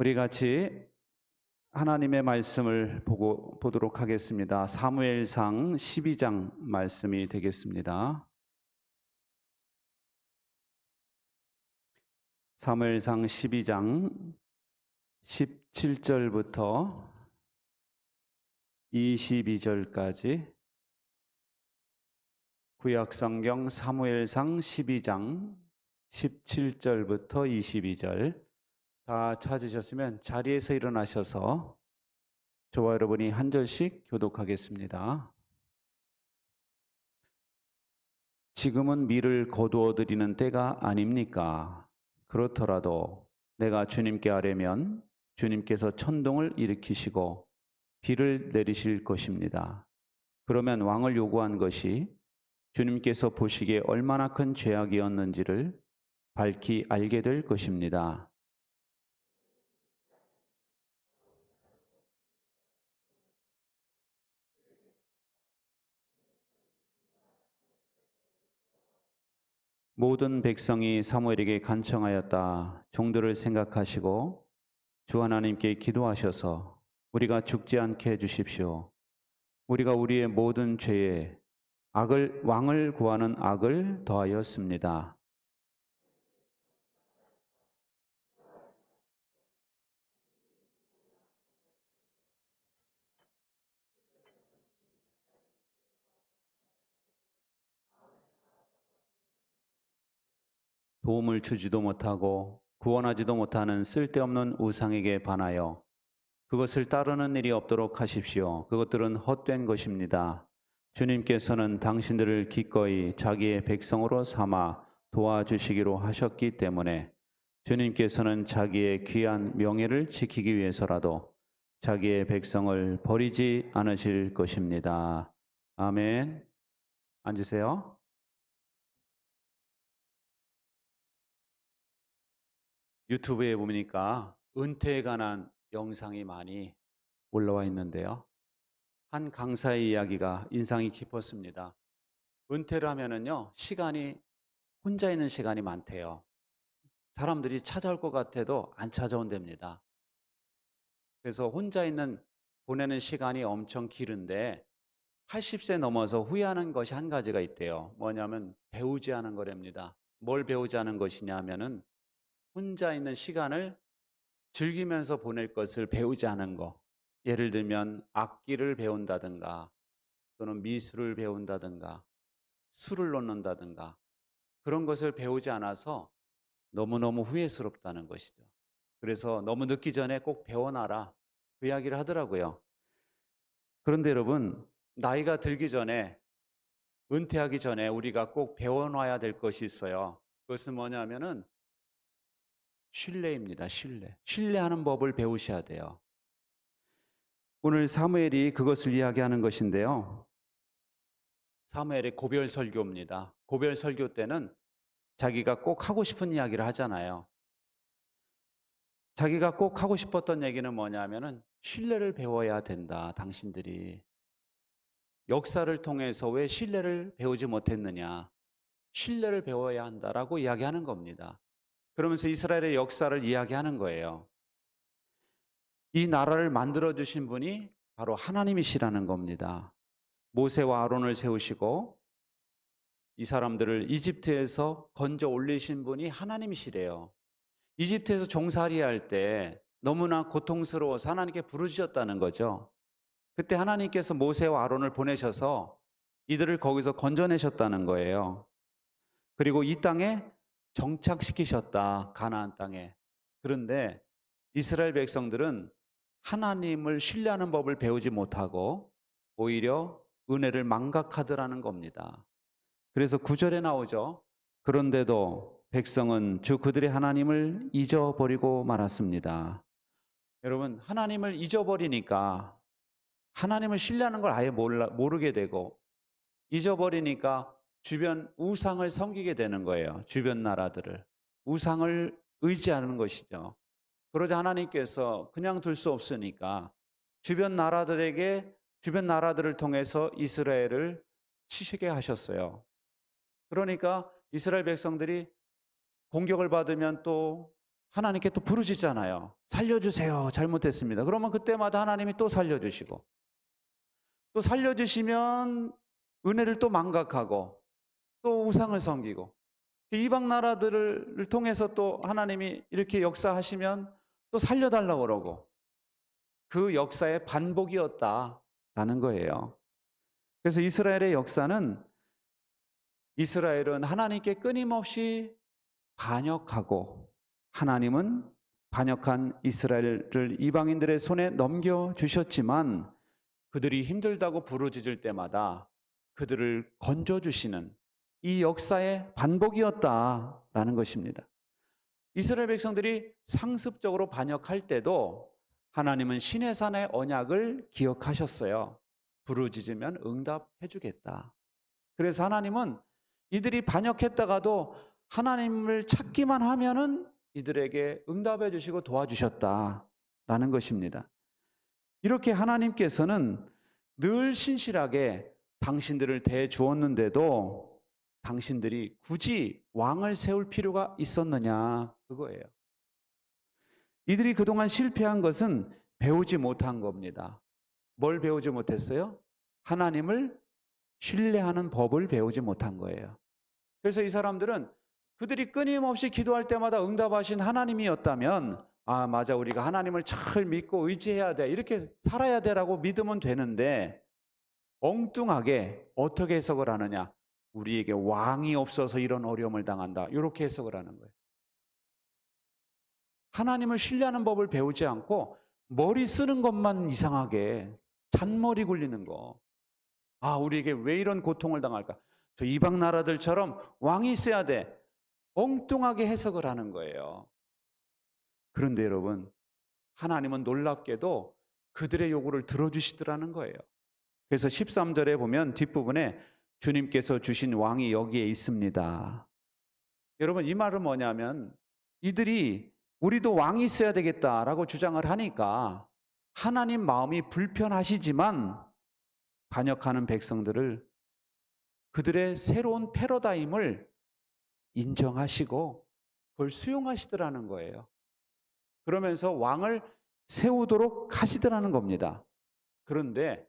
우리 같이 하나님의 말씀을 보도록 하겠습니다. 사무엘상 12장 말씀이 되겠습니다. 사무엘상 12장 17절부터 22절까지 구약성경 사무엘상 12장 17절부터 22절 다 찾으셨으면 자리에서 일어나셔서 저와 여러분이 한 절씩 교독하겠습니다. 지금은 밀을 거두어 드리는 때가 아닙니까? 그렇더라도 내가 주님께 아뢰면 주님께서 천둥을 일으키시고 비를 내리실 것입니다. 그러면 왕을 요구한 것이 주님께서 보시기에 얼마나 큰 죄악이었는지를 밝히 알게 될 것입니다. 모든 백성이 사무엘에게 간청하였다. 종들을 생각하시고 주 하나님께 기도하셔서 우리가 죽지 않게 해주십시오. 우리가 우리의 모든 죄에 왕을 구하는 악을 더하였습니다. 도움을 주지도 못하고 구원하지도 못하는 쓸데없는 우상에게 반하여 그것을 따르는 일이 없도록 하십시오. 그것들은 헛된 것입니다. 주님께서는 당신들을 기꺼이 자기의 백성으로 삼아 도와주시기로 하셨기 때문에 주님께서는 자기의 귀한 명예를 지키기 위해서라도 자기의 백성을 버리지 않으실 것입니다. 아멘. 앉으세요. 유튜브에 보니까 은퇴에 관한 영상이 많이 올라와 있는데요. 한 강사의 이야기가 인상이 깊었습니다. 은퇴를 하면은요, 혼자 있는 시간이 많대요. 사람들이 찾아올 것 같아도 안 찾아온답니다. 그래서 보내는 시간이 엄청 길은데 80세 넘어서 후회하는 것이 한 가지가 있대요. 뭐냐면 배우지 않은 거랍니다. 뭘 배우지 않은 것이냐면은 혼자 있는 시간을 즐기면서 보낼 것을 배우지 않은 거. 예를 들면 악기를 배운다든가 또는 미술을 배운다든가 술을 놓는다든가 그런 것을 배우지 않아서 너무너무 후회스럽다는 것이죠. 그래서 너무 늦기 전에 꼭 배워놔라. 그 이야기를 하더라고요. 그런데 여러분, 나이가 들기 전에, 은퇴하기 전에 우리가 꼭 배워놔야 될 것이 있어요. 그것은 뭐냐면은 신뢰입니다. 신뢰. 신뢰하는 법을 배우셔야 돼요. 오늘 사무엘이 그것을 이야기하는 것인데요. 사무엘의 고별 설교입니다. 고별 설교 때는 자기가 꼭 하고 싶은 이야기를 하잖아요. 자기가 꼭 하고 싶었던 얘기는 뭐냐면은 신뢰를 배워야 된다, 당신들이. 역사를 통해서 왜 신뢰를 배우지 못했느냐? 신뢰를 배워야 한다라고 이야기하는 겁니다. 그러면서 이스라엘의 역사를 이야기하는 거예요. 이 나라를 만들어 주신 분이 바로 하나님이시라는 겁니다. 모세와 아론을 세우시고 이 사람들을 이집트에서 건져 올리신 분이 하나님이시래요. 이집트에서 종살이 할 때 너무나 고통스러워서 하나님께 부르짖었다는 거죠. 그때 하나님께서 모세와 아론을 보내셔서 이들을 거기서 건져내셨다는 거예요. 그리고 이 땅에 정착시키셨다, 가나안 땅에. 그런데 이스라엘 백성들은 하나님을 신뢰하는 법을 배우지 못하고 오히려 은혜를 망각하더라는 겁니다. 그래서 9절에 나오죠. 그런데도 백성은 주 그들의 하나님을 잊어버리고 말았습니다. 여러분, 하나님을 잊어버리니까 하나님을 신뢰하는 걸 아예 모르게 되고 잊어버리니까 주변 우상을 섬기게 되는 거예요. 주변 나라들을. 우상을 의지하는 것이죠. 그러자 하나님께서 그냥 둘 수 없으니까 주변 나라들을 통해서 이스라엘을 치시게 하셨어요. 그러니까 이스라엘 백성들이 공격을 받으면 또 하나님께 또 부르짖잖아요. 살려주세요. 잘못했습니다. 그러면 그때마다 하나님이 또 살려주시고, 또 살려주시면 은혜를 또 망각하고 또 우상을 섬기고, 이방 나라들을 통해서 또 하나님이 이렇게 역사하시면 또 살려달라고 그러고, 그 역사의 반복이었다라는 거예요. 그래서 이스라엘의 역사는, 이스라엘은 하나님께 끊임없이 반역하고 하나님은 반역한 이스라엘을 이방인들의 손에 넘겨주셨지만, 그들이 힘들다고 부르짖을 때마다 그들을 건져주시는 이 역사의 반복이었다라는 것입니다. 이스라엘 백성들이 상습적으로 반역할 때도 하나님은 시내산의 언약을 기억하셨어요. 부르짖으면 응답해 주겠다. 그래서 하나님은 이들이 반역했다가도 하나님을 찾기만 하면은 이들에게 응답해 주시고 도와주셨다라는 것입니다. 이렇게 하나님께서는 늘 신실하게 당신들을 대주었는데도 당신들이 굳이 왕을 세울 필요가 있었느냐, 그거예요. 이들이 그동안 실패한 것은 배우지 못한 겁니다. 뭘 배우지 못했어요? 하나님을 신뢰하는 법을 배우지 못한 거예요. 그래서 이 사람들은 그들이 끊임없이 기도할 때마다 응답하신 하나님이었다면, 아, 맞아, 우리가 하나님을 잘 믿고 의지해야 돼, 이렇게 살아야 되라고 믿으면 되는데, 엉뚱하게 어떻게 해석을 하느냐? 우리에게 왕이 없어서 이런 어려움을 당한다, 이렇게 해석을 하는 거예요. 하나님을 신뢰하는 법을 배우지 않고 머리 쓰는 것만 이상하게, 잔머리 굴리는 거. 아, 우리에게 왜 이런 고통을 당할까? 저 이방 나라들처럼 왕이 있어야 돼. 엉뚱하게 해석을 하는 거예요. 그런데 여러분, 하나님은 놀랍게도 그들의 요구를 들어주시더라는 거예요. 그래서 13절에 보면 뒷부분에 주님께서 주신 왕이 여기에 있습니다. 여러분, 이 말은 뭐냐면, 이들이 우리도 왕이 있어야 되겠다라고 주장을 하니까 하나님 마음이 불편하시지만 반역하는 백성들을, 그들의 새로운 패러다임을 인정하시고 그걸 수용하시더라는 거예요. 그러면서 왕을 세우도록 하시더라는 겁니다. 그런데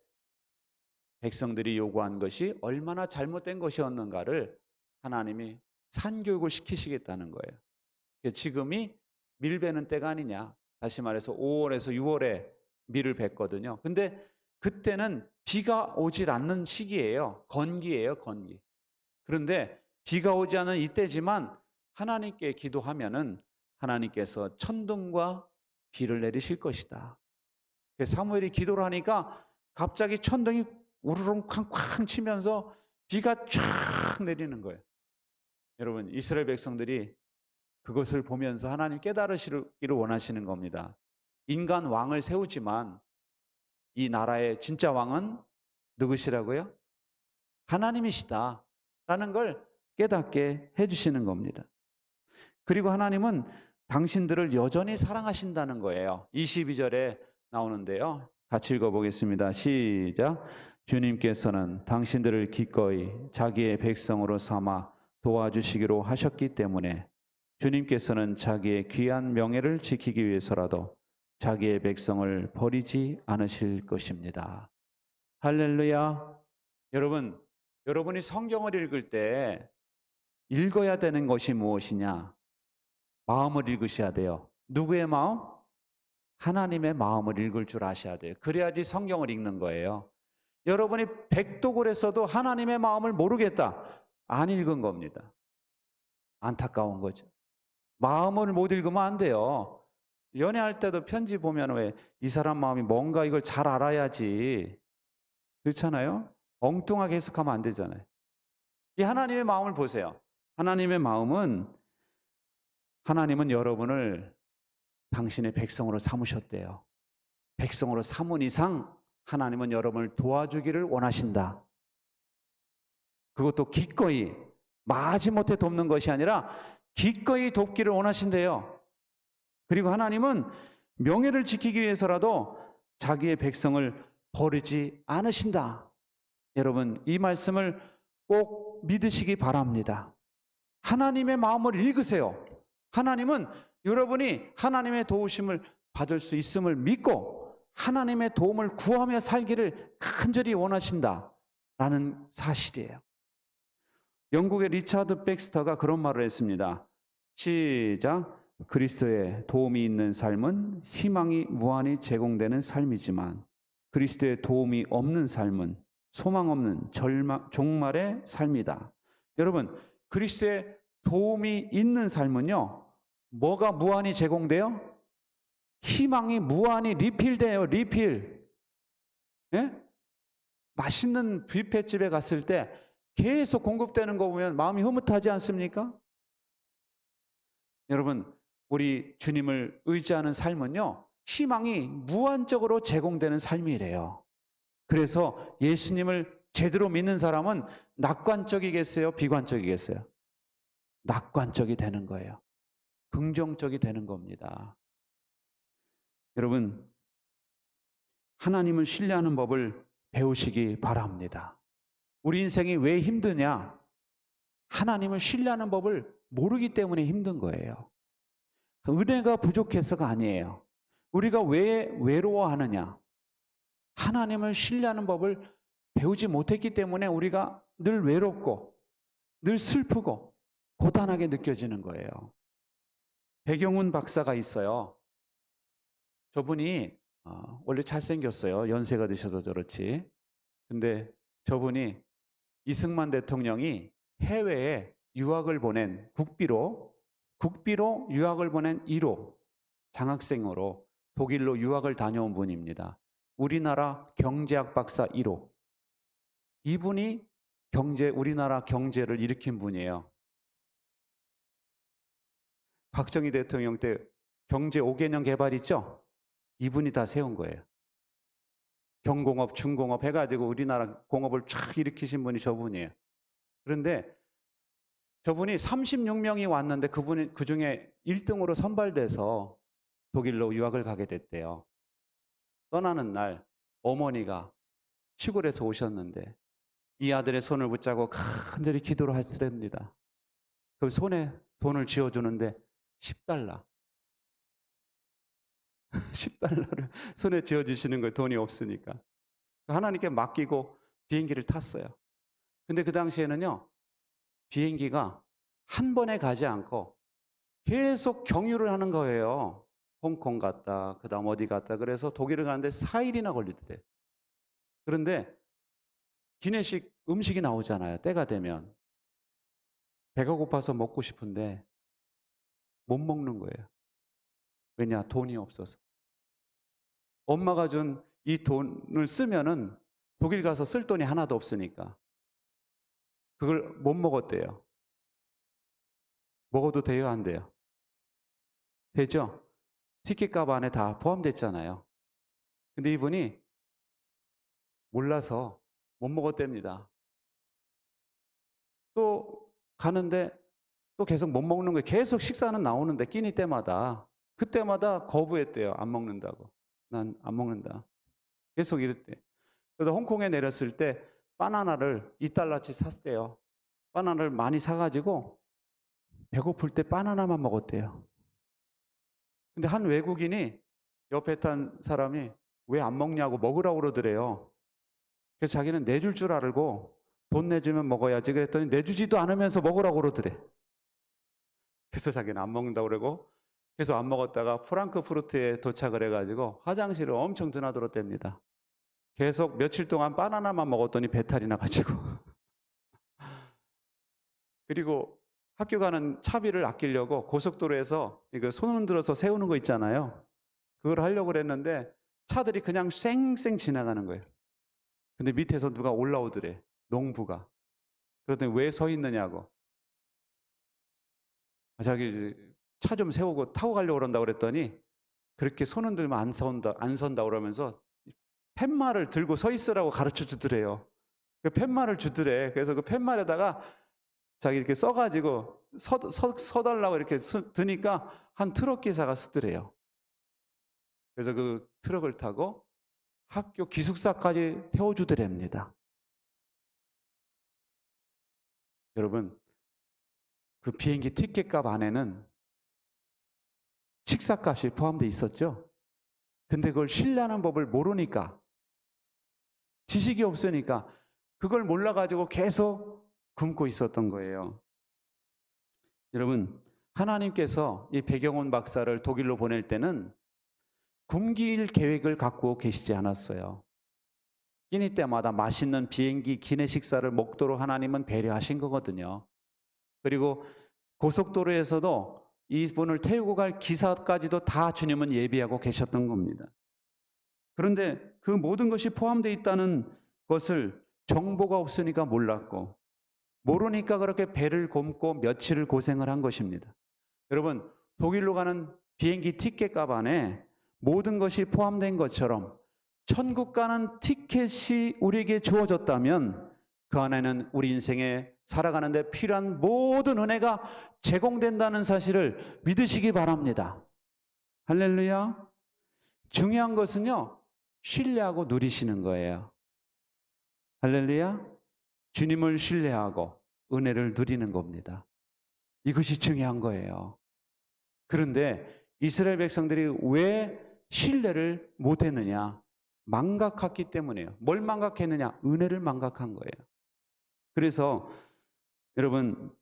백성들이 요구한 것이 얼마나 잘못된 것이었는가를 하나님이 산교육을 시키시겠다는 거예요. 지금이 밀 베는 때가 아니냐. 다시 말해서 5월에서 6월에 밀을 뱄거든요. 근데 그때는 비가 오질 않는 시기예요. 건기예요, 건기. 그런데 비가 오지 않은 이때지만 하나님께 기도하면은 하나님께서 천둥과 비를 내리실 것이다. 사무엘이 기도를 하니까 갑자기 천둥이 우르릉 쾅쾅 치면서 비가 쫙 내리는 거예요. 여러분, 이스라엘 백성들이 그것을 보면서 하나님 깨달으시기를 원하시는 겁니다. 인간 왕을 세우지만 이 나라의 진짜 왕은 누구시라고요? 하나님이시다라는 걸 깨닫게 해주시는 겁니다. 그리고 하나님은 당신들을 여전히 사랑하신다는 거예요. 22절에 나오는데요. 같이 읽어보겠습니다. 시작. 주님께서는 당신들을 기꺼이 자기의 백성으로 삼아 도와주시기로 하셨기 때문에 주님께서는 자기의 귀한 명예를 지키기 위해서라도 자기의 백성을 버리지 않으실 것입니다. 할렐루야. 여러분, 여러분이 성경을 읽을 때 읽어야 되는 것이 무엇이냐? 마음을 읽으셔야 돼요. 누구의 마음? 하나님의 마음을 읽을 줄 아셔야 돼요. 그래야지 성경을 읽는 거예요. 여러분이 백독을 했어도 하나님의 마음을 모르겠다, 안 읽은 겁니다. 안타까운 거죠. 마음을 못 읽으면 안 돼요. 연애할 때도 편지 보면 왜 이 사람 마음이 뭔가 이걸 잘 알아야지, 그렇잖아요? 엉뚱하게 해석하면 안 되잖아요. 이 하나님의 마음을 보세요. 하나님의 마음은, 하나님은 여러분을 당신의 백성으로 삼으셨대요. 백성으로 삼은 이상 하나님은 여러분을 도와주기를 원하신다. 그것도 기꺼이, 마지못해 돕는 것이 아니라 기꺼이 돕기를 원하신대요. 그리고 하나님은 명예를 지키기 위해서라도 자기의 백성을 버리지 않으신다. 여러분, 이 말씀을 꼭 믿으시기 바랍니다. 하나님의 마음을 읽으세요. 하나님은 여러분이 하나님의 도우심을 받을 수 있음을 믿고 하나님의 도움을 구하며 살기를 간절히 원하신다라는 사실이에요. 영국의 리차드 백스터가 그런 말을 했습니다. 시작. 그리스도의 도움이 있는 삶은 희망이 무한히 제공되는 삶이지만 그리스도의 도움이 없는 삶은 소망 없는 종말의 삶이다. 여러분, 그리스도의 도움이 있는 삶은요, 뭐가 무한히 제공돼요? 희망이 무한히 리필돼요, 리필. 예? 맛있는 뷔페집에 갔을 때 계속 공급되는 거 보면 마음이 흐뭇하지 않습니까? 여러분, 우리 주님을 의지하는 삶은요, 희망이 무한적으로 제공되는 삶이래요. 그래서 예수님을 제대로 믿는 사람은 낙관적이겠어요? 비관적이겠어요? 낙관적이 되는 거예요. 긍정적이 되는 겁니다. 여러분, 하나님을 신뢰하는 법을 배우시기 바랍니다. 우리 인생이 왜 힘드냐? 하나님을 신뢰하는 법을 모르기 때문에 힘든 거예요. 은혜가 부족해서가 아니에요. 우리가 왜 외로워하느냐? 하나님을 신뢰하는 법을 배우지 못했기 때문에 우리가 늘 외롭고 늘 슬프고 고단하게 느껴지는 거예요. 백영훈 박사가 있어요. 저분이 원래 잘생겼어요. 연세가 드셔서 그렇지. 근데 저분이 이승만 대통령이 해외에 유학을 보낸 국비로 유학을 보낸 1호 장학생으로 독일로 유학을 다녀온 분입니다. 우리나라 경제학 박사 1호. 이분이 우리나라 경제를 일으킨 분이에요. 박정희 대통령 때 경제 5개년 개발 있죠? 이분이 다 세운 거예요. 경공업, 중공업 해가지고 우리나라 공업을 쫙 일으키신 분이 저분이에요. 그런데 저분이 36명이 왔는데 그분이 그 중에 1등으로 선발돼서 독일로 유학을 가게 됐대요. 떠나는 날 어머니가 시골에서 오셨는데 이 아들의 손을 붙잡고 간절히 기도를 하시랍니다. 그 손에 돈을 쥐어주는데 10달러. 10달러를 손에 쥐어주시는 거예요. 돈이 없으니까. 하나님께 맡기고 비행기를 탔어요. 근데 그 당시에는요, 비행기가 한 번에 가지 않고 계속 경유를 하는 거예요. 홍콩 갔다, 그 다음 어디 갔다. 그래서 독일을 가는데 4일이나 걸리더래. 그런데 기내식 음식이 나오잖아요. 때가 되면. 배가 고파서 먹고 싶은데 못 먹는 거예요. 왜냐? 돈이 없어서. 엄마가 준 이 돈을 쓰면은 독일 가서 쓸 돈이 하나도 없으니까 그걸 못 먹었대요. 먹어도 돼요? 안 돼요? 되죠? 티켓값 안에 다 포함됐잖아요. 근데 이분이 몰라서 못 먹었답니다. 또 가는데 또 계속 못 먹는 거예요. 계속 식사는 나오는데 끼니 때마다 그때마다 거부했대요. 안 먹는다고. 난 안 먹는다. 계속 이랬대. 그래서 홍콩에 내렸을 때 바나나를 2달러치 샀대요. 바나나를 많이 사가지고 배고플 때 바나나만 먹었대요. 근데 한 외국인이 옆에 탄 사람이 왜 안 먹냐고 먹으라고 그러더래요. 그래서 자기는 내줄 줄 알고 돈 내주면 먹어야지 그랬더니 내주지도 않으면서 먹으라고 그러더래. 그래서 자기는 안 먹는다고 그러고 계속 안 먹었다가 프랑크푸르트에 도착을 해가지고 화장실을 엄청 드나들었답니다. 계속 며칠 동안 바나나만 먹었더니 배탈이 나가지고 그리고 학교 가는 차비를 아끼려고 고속도로에서 이거 손 흔들어서 세우는 거 있잖아요. 그걸 하려고 그랬는데 차들이 그냥 쌩쌩 지나가는 거예요. 근데 밑에서 누가 올라오더래. 농부가. 그랬더니 왜 서 있느냐고. 자기 차 좀 세우고 타고 가려고 그런다고 그랬더니 그렇게 손 흔들면 안 선다 그러면서 팻말을 들고 서 있으라고 가르쳐 주더래요. 그 팻말을 주더래. 그래서 그 팻말에다가 자기 이렇게 써가지고 서달라고 이렇게 드니까 한 트럭 기사가 쓰더래요. 그래서 그 트럭을 타고 학교 기숙사까지 태워주더랍니다. 여러분, 그 비행기 티켓값 안에는 식사값이 포함되어 있었죠. 근데 그걸 신뢰하는 법을 모르니까, 지식이 없으니까 그걸 몰라가지고 계속 굶고 있었던 거예요. 여러분, 하나님께서 이 배경원 박사를 독일로 보낼 때는 굶길 계획을 갖고 계시지 않았어요. 끼니 때마다 맛있는 비행기 기내 식사를 먹도록 하나님은 배려하신 거거든요. 그리고 고속도로에서도 이분을 태우고 갈 기사까지도 다 주님은 예비하고 계셨던 겁니다. 그런데 그 모든 것이 포함되어 있다는 것을 정보가 없으니까 몰랐고, 모르니까 그렇게 배를 곪고 며칠을 고생을 한 것입니다. 여러분, 독일로 가는 비행기 티켓값 안에 모든 것이 포함된 것처럼 천국 가는 티켓이 우리에게 주어졌다면 그 안에는 우리 인생에 살아가는 데 필요한 모든 은혜가 제공된다는 사실을 믿으시기 바랍니다. 할렐루야. 중요한 것은요, 신뢰하고 누리시는 거예요. 할렐루야. 주님을 신뢰하고 은혜를 누리는 겁니다. 이것이 중요한 거예요. 그런데 이스라엘 백성들이 왜 신뢰를 못했느냐? 망각했기 때문이에요. 뭘 망각했느냐? 은혜를 망각한 거예요. 그래서 여러분,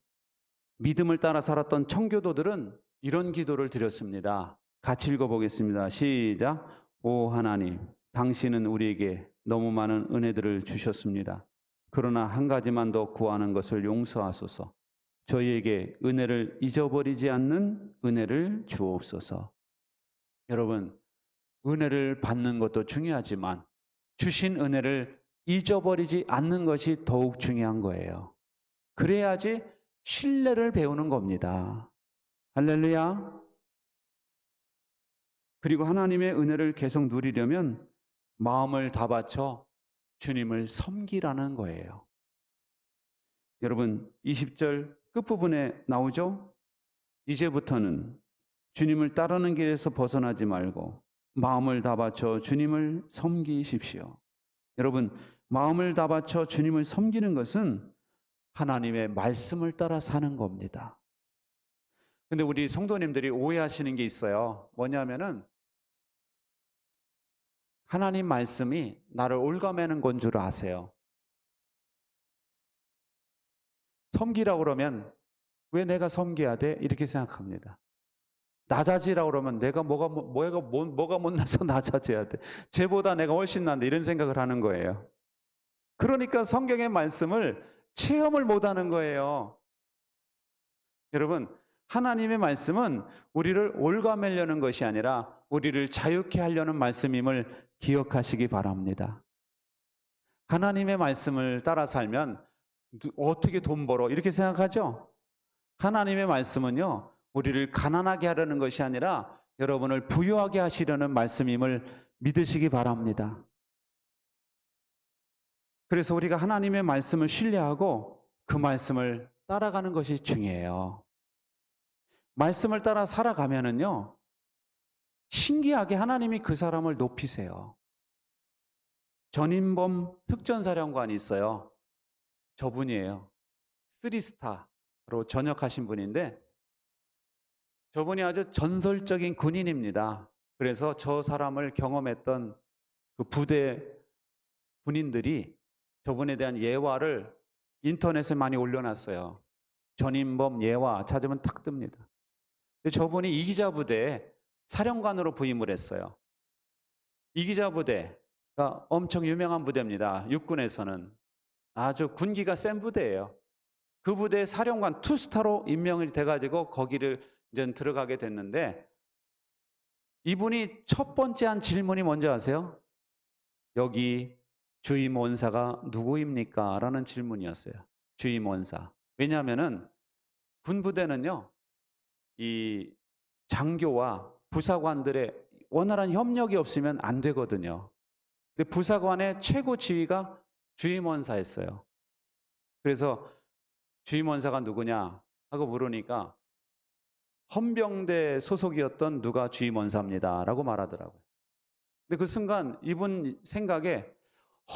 믿음을 따라 살았던 청교도들은 이런 기도를 드렸습니다. 같이 읽어보겠습니다. 시작. 오 하나님, 당신은 우리에게 너무 많은 은혜들을 주셨습니다. 그러나 한 가지만 더 구하는 것을 용서하소서. 저희에게 은혜를 잊어버리지 않는 은혜를 주옵소서. 여러분, 은혜를 받는 것도 중요하지만 주신 은혜를 잊어버리지 않는 것이 더욱 중요한 거예요. 그래야지 신뢰를 배우는 겁니다. 할렐루야. 그리고 하나님의 은혜를 계속 누리려면 마음을 다 바쳐 주님을 섬기라는 거예요. 여러분, 20절 끝부분에 나오죠? 이제부터는 주님을 따르는 길에서 벗어나지 말고 마음을 다 바쳐 주님을 섬기십시오. 여러분, 마음을 다 바쳐 주님을 섬기는 것은 하나님의 말씀을 따라 사는 겁니다. 근데 우리 성도님들이 오해하시는 게 있어요. 뭐냐면은 하나님 말씀이 나를 올가매는 건 줄 아세요. 섬기라고 그러면 왜 내가 섬겨야 돼? 이렇게 생각합니다. 낮아지라고 그러면 내가 뭐가 못나서 낮아져야 돼. 쟤보다 내가 훨씬 낫네. 이런 생각을 하는 거예요. 그러니까 성경의 말씀을 체험을 못하는 거예요. 여러분, 하나님의 말씀은 우리를 올가매려는 것이 아니라 우리를 자유케 하려는 말씀임을 기억하시기 바랍니다. 하나님의 말씀을 따라 살면 어떻게 돈 벌어? 이렇게 생각하죠? 하나님의 말씀은요, 우리를 가난하게 하려는 것이 아니라 여러분을 부유하게 하시려는 말씀임을 믿으시기 바랍니다. 그래서 우리가 하나님의 말씀을 신뢰하고 그 말씀을 따라가는 것이 중요해요. 말씀을 따라 살아가면은요, 신기하게 하나님이 그 사람을 높이세요. 전인범 특전사령관이 있어요. 저분이에요. 3스타로 전역하신 분인데 저분이 아주 전설적인 군인입니다. 그래서 저 사람을 경험했던 그 부대 군인들이 저분에 대한 예화를 인터넷에 많이 올려놨어요. 전인범 예화 찾으면 탁 뜹니다. 저분이 이기자 부대에 사령관으로 부임을 했어요. 이기자 부대가 엄청 유명한 부대입니다. 육군에서는 아주 군기가 센 부대예요. 그 부대의 사령관 투스타로 임명이 돼가지고 거기를 이제 들어가게 됐는데 이분이 첫 번째 한 질문이 뭔지 아세요? 여기 주임 원사가 누구입니까? 라는 질문이었어요. 주임 원사. 왜냐하면은 군부대는요, 이 장교와 부사관들의 원활한 협력이 없으면 안 되거든요. 근데 부사관의 최고 지위가 주임원사였어요. 그래서 주임원사가 누구냐 하고 물으니까 헌병대 소속이었던 누가 주임원사입니다 라고 말하더라고요. 근데 그 순간 이분 생각에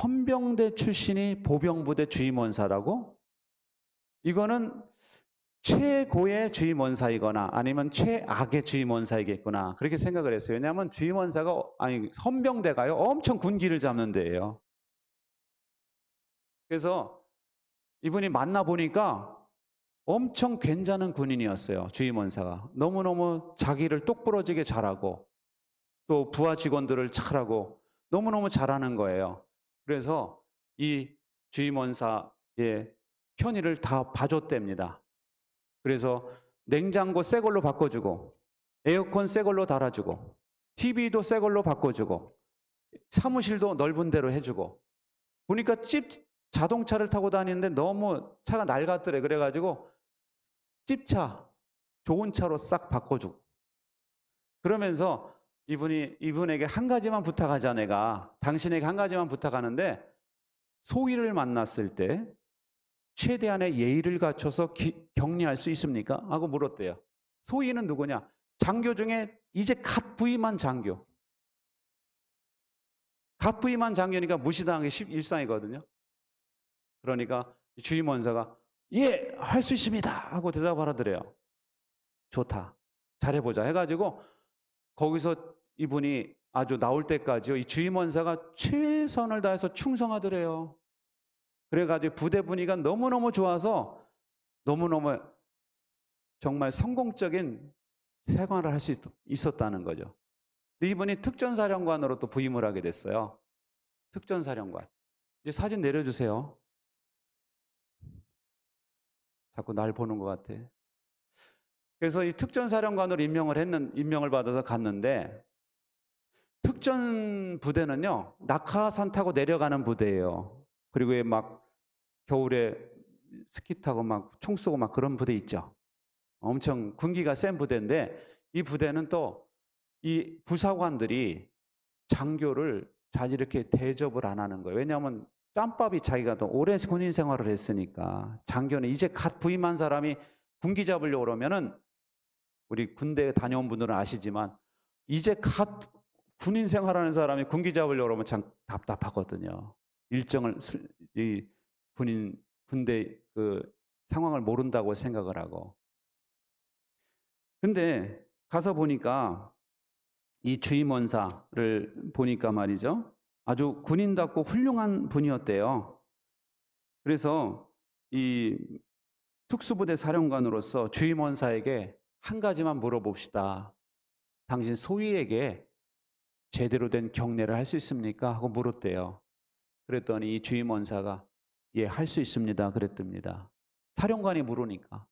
헌병대 출신이 보병부대 주임원사라고? 이거는 최고의 주임원사이거나 아니면 최악의 주임원사이겠구나 그렇게 생각을 했어요. 왜냐하면 주임원사가 아니 헌병대가요 엄청 군기를 잡는 데예요. 그래서 이분이 만나 보니까 엄청 괜찮은 군인이었어요. 주임원사가 너무너무 자기를 똑부러지게 잘하고 또 부하 직원들을 잘하고 너무너무 잘하는 거예요. 그래서 이 주임원사의 편의를 다 봐줬답니다. 그래서 냉장고 새 걸로 바꿔주고 에어컨 새 걸로 달아주고 TV도 새 걸로 바꿔주고 사무실도 넓은 데로 해주고 보니까 자동차를 타고 다니는데 너무 차가 낡았더래. 그래가지고 찝차 좋은 차로 싹 바꿔주고 그러면서 이분에게 한 가지만 부탁하자. 내가 당신에게 한 가지만 부탁하는데 소위를 만났을 때 최대한의 예의를 갖춰서 격리할 수 있습니까? 하고 물었대요. 소위는 누구냐? 장교 중에 이제 갓 부임한 장교. 갓 부임한 장교니까 무시당하기 일상이거든요. 그러니까 주임원사가 예, 할 수 있습니다 하고 대답을 하더래요. 좋다. 잘해보자 해가지고 거기서 이분이 아주 나올 때까지요. 이 주임원사가 최선을 다해서 충성하더래요. 그래가지고 부대 분위기가 너무너무 좋아서 너무너무 정말 성공적인 생활을 할 수 있었다는 거죠. 이분이 특전사령관으로 또 부임을 하게 됐어요. 특전사령관. 이제 사진 내려주세요. 자꾸 날 보는 것 같아. 그래서 이 특전사령관으로 임명을 받아서 갔는데 특전 부대는요 낙하산 타고 내려가는 부대예요. 그리고 막 겨울에 스키 타고 막 총 쏘고 막 그런 부대 있죠. 엄청 군기가 센 부대인데 이 부대는 또 이 부사관들이 장교를 잘 이렇게 대접을 안 하는 거예요. 왜냐하면 짬밥이 자기가 더 오래 군인 생활을 했으니까 장교는 이제 갓 부임한 사람이 군기 잡으려고 그러면은 우리 군대 다녀온 분들은 아시지만 이제 갓 군인 생활하는 사람이 군기 잡으려고 그러면 참 답답하거든요. 이 군대 그 상황을 모른다고 생각을 하고. 근데 가서 보니까 이 주임원사를 보니까 말이죠. 아주 군인답고 훌륭한 분이었대요. 그래서 이 특수부대 사령관으로서 주임원사에게 한 가지만 물어봅시다. 당신 소위에게 제대로 된 경례를 할 수 있습니까? 하고 물었대요. 그랬더니 이 주임원사가 예, 할 수 있습니다. 그랬답니다. 사령관이 물으니까.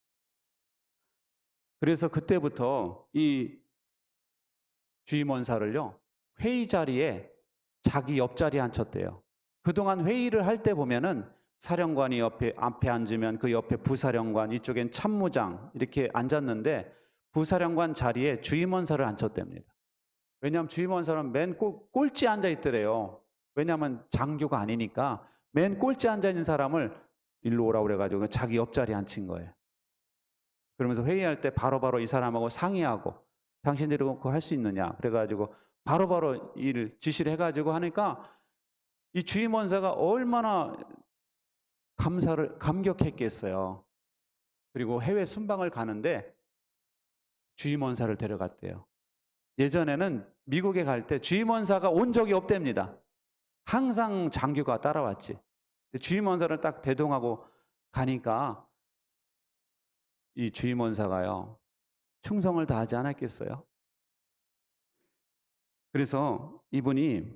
그래서 그때부터 이 주임원사를요, 회의 자리에 자기 옆자리에 앉혔대요. 그동안 회의를 할 때 보면은 사령관이 앞에 앉으면 그 옆에 부사령관, 이쪽엔 참모장 이렇게 앉았는데 부사령관 자리에 주임원사를 앉혔답니다. 왜냐하면 주임원사는 맨 꼴찌에 앉아 있더래요. 왜냐하면 장교가 아니니까 맨 꼴찌에 앉아 있는 사람을 일로 오라고 그래가지고 자기 옆자리에 앉힌 거예요. 그러면서 회의할 때 바로바로 이 사람하고 상의하고 당신들이 그거 할 수 있느냐 그래가지고 바로바로 지시를 해가지고 하니까 이 주임원사가 얼마나 감격했겠어요. 그리고 해외 순방을 가는데 주임원사를 데려갔대요. 예전에는 미국에 갈 때 주임원사가 온 적이 없답니다. 항상 장교가 따라왔지. 주임원사를 딱 대동하고 가니까 이 주임원사가요 충성을 다하지 않았겠어요? 그래서 이분이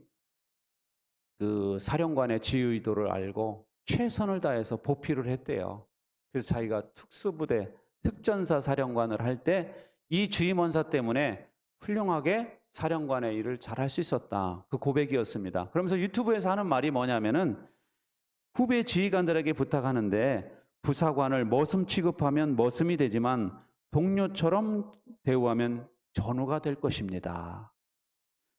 그 사령관의 지휘 의도를 알고 최선을 다해서 보필을 했대요. 그래서 자기가 특수부대 특전사 사령관을 할 때 이 주임원사 때문에 훌륭하게 사령관의 일을 잘할 수 있었다. 그 고백이었습니다. 그러면서 유튜브에서 하는 말이 뭐냐면은 후배 지휘관들에게 부탁하는데 부사관을 머슴 취급하면 머슴이 되지만 동료처럼 대우하면 전우가 될 것입니다.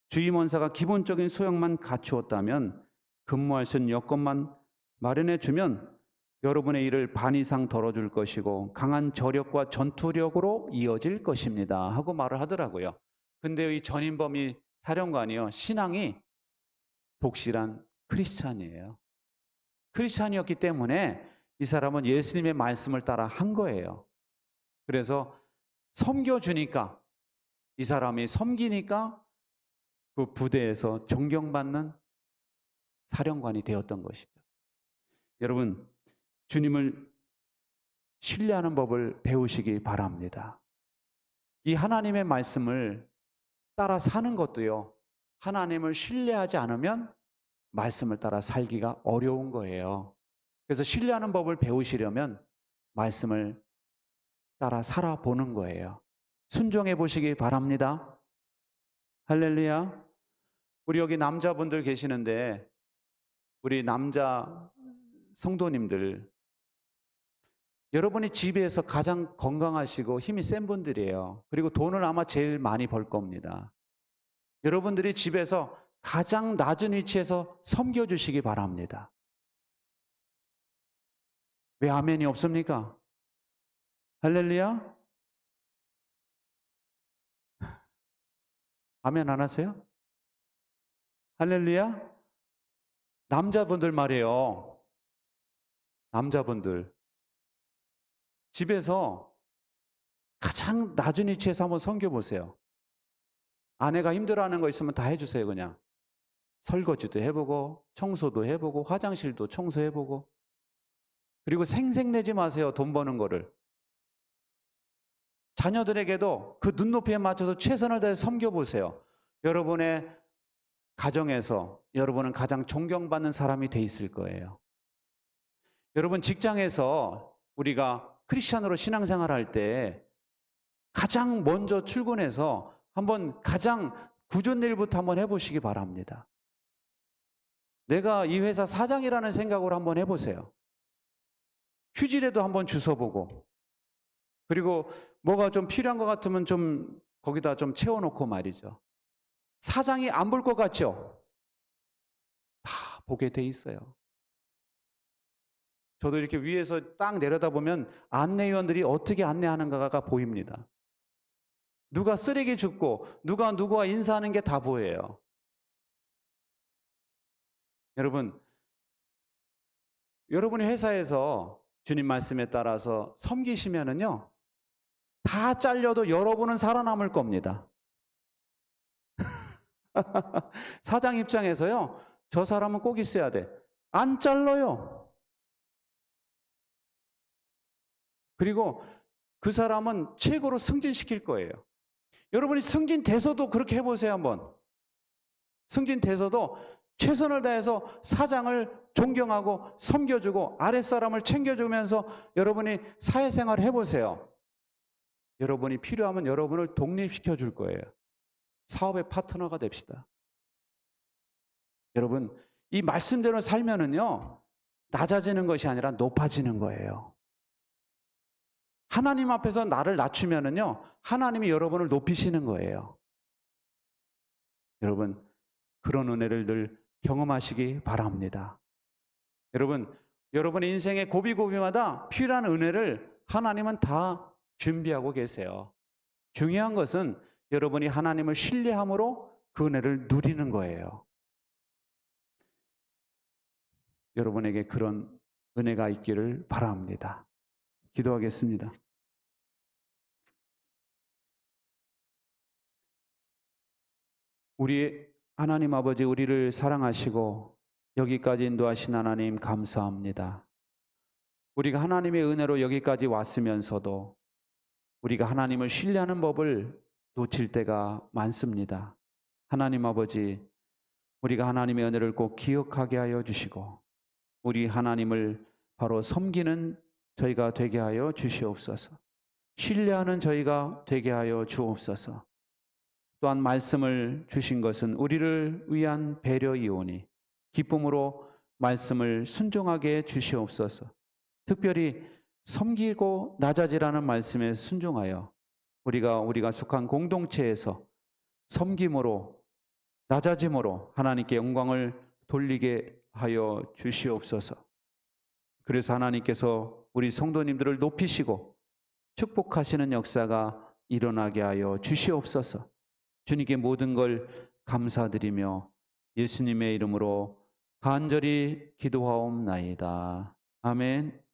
주임원사가 기본적인 소양만 갖추었다면 근무할 수 있는 여건만 마련해 주면 여러분의 일을 반 이상 덜어줄 것이고 강한 저력과 전투력으로 이어질 것입니다. 하고 말을 하더라고요. 근데 이 전인범이 사령관이요. 신앙이 독실한 크리스찬이에요. 크리스찬이었기 때문에 이 사람은 예수님의 말씀을 따라 한 거예요. 그래서 섬겨주니까, 이 사람이 섬기니까 그 부대에서 존경받는 사령관이 되었던 것이죠. 여러분, 주님을 신뢰하는 법을 배우시기 바랍니다. 이 하나님의 말씀을 따라 사는 것도요, 하나님을 신뢰하지 않으면 말씀을 따라 살기가 어려운 거예요. 그래서 신뢰하는 법을 배우시려면 말씀을 따라 살아보는 거예요. 순종해 보시기 바랍니다. 할렐루야. 우리 여기 남자분들 계시는데, 우리 남자 성도님들, 여러분이 집에서 가장 건강하시고 힘이 센 분들이에요. 그리고 돈을 아마 제일 많이 벌 겁니다. 여러분들이 집에서 가장 낮은 위치에서 섬겨주시기 바랍니다. 왜 아멘이 없습니까? 할렐루야? 아멘 안 하세요? 할렐루야? 남자분들 말이에요. 남자분들. 집에서 가장 낮은 위치에서 한번 섬겨보세요. 아내가 힘들어하는 거 있으면 다 해주세요, 그냥. 설거지도 해보고, 청소도 해보고, 화장실도 청소해보고. 그리고 생색내지 마세요, 돈 버는 거를. 자녀들에게도 그 눈높이에 맞춰서 최선을 다해 섬겨보세요. 여러분의 가정에서 여러분은 가장 존경받는 사람이 돼 있을 거예요. 여러분 직장에서 우리가 크리스찬으로 신앙생활 할 때 가장 먼저 출근해서 한번 가장 굳은 일부터 한번 해보시기 바랍니다. 내가 이 회사 사장이라는 생각으로 한번 해보세요. 휴지라도 한번 주워보고, 그리고 뭐가 좀 필요한 것 같으면 좀 거기다 좀 채워놓고 말이죠. 사장이 안 볼 것 같죠? 다 보게 돼 있어요. 저도 이렇게 위에서 딱 내려다보면 안내위원들이 어떻게 안내하는가가 보입니다. 누가 쓰레기 줍고 누가 누구와 인사하는 게 다 보여요. 여러분, 여러분이 회사에서 주님 말씀에 따라서 섬기시면은요, 다 잘려도 여러분은 살아남을 겁니다. 사장 입장에서요, 저 사람은 꼭 있어야 돼. 안 잘라요. 그리고 그 사람은 최고로 승진시킬 거예요. 여러분이 승진돼서도 그렇게 해보세요, 한번. 승진돼서도 최선을 다해서 사장을 존경하고 섬겨주고 아랫사람을 챙겨주면서 여러분이 사회생활을 해보세요. 여러분이 필요하면 여러분을 독립시켜 줄 거예요. 사업의 파트너가 됩시다. 여러분, 이 말씀대로 살면은요, 낮아지는 것이 아니라 높아지는 거예요. 하나님 앞에서 나를 낮추면은요, 하나님이 여러분을 높이시는 거예요. 여러분, 그런 은혜를 늘 경험하시기 바랍니다. 여러분, 여러분의 인생의 고비고비마다 필요한 은혜를 하나님은 다 준비하고 계세요. 중요한 것은 여러분이 하나님을 신뢰함으로 그 은혜를 누리는 거예요. 여러분에게 그런 은혜가 있기를 바랍니다. 기도하겠습니다. 우리 하나님 아버지, 우리를 사랑하시고 여기까지 인도하신 하나님 감사합니다. 우리가 하나님의 은혜로 여기까지 왔으면서도 우리가 하나님을 신뢰하는 법을 놓칠 때가 많습니다. 하나님 아버지, 우리가 하나님의 은혜를 꼭 기억하게 하여 주시고 우리 하나님을 바로 섬기는 저희가 되게 하여 주시옵소서. 신뢰하는 저희가 되게 하여 주옵소서. 또한 말씀을 주신 것은 우리를 위한 배려이오니 기쁨으로 말씀을 순종하게 주시옵소서. 특별히 섬기고 낮아지라는 말씀에 순종하여 우리가 속한 공동체에서 섬김으로 낮아짐으로 하나님께 영광을 돌리게 하여 주시옵소서. 그래서 하나님께서 우리 성도님들을 높이시고 축복하시는 역사가 일어나게 하여 주시옵소서. 주님께 모든 걸 감사드리며 예수님의 이름으로 간절히 기도하옵나이다. 아멘.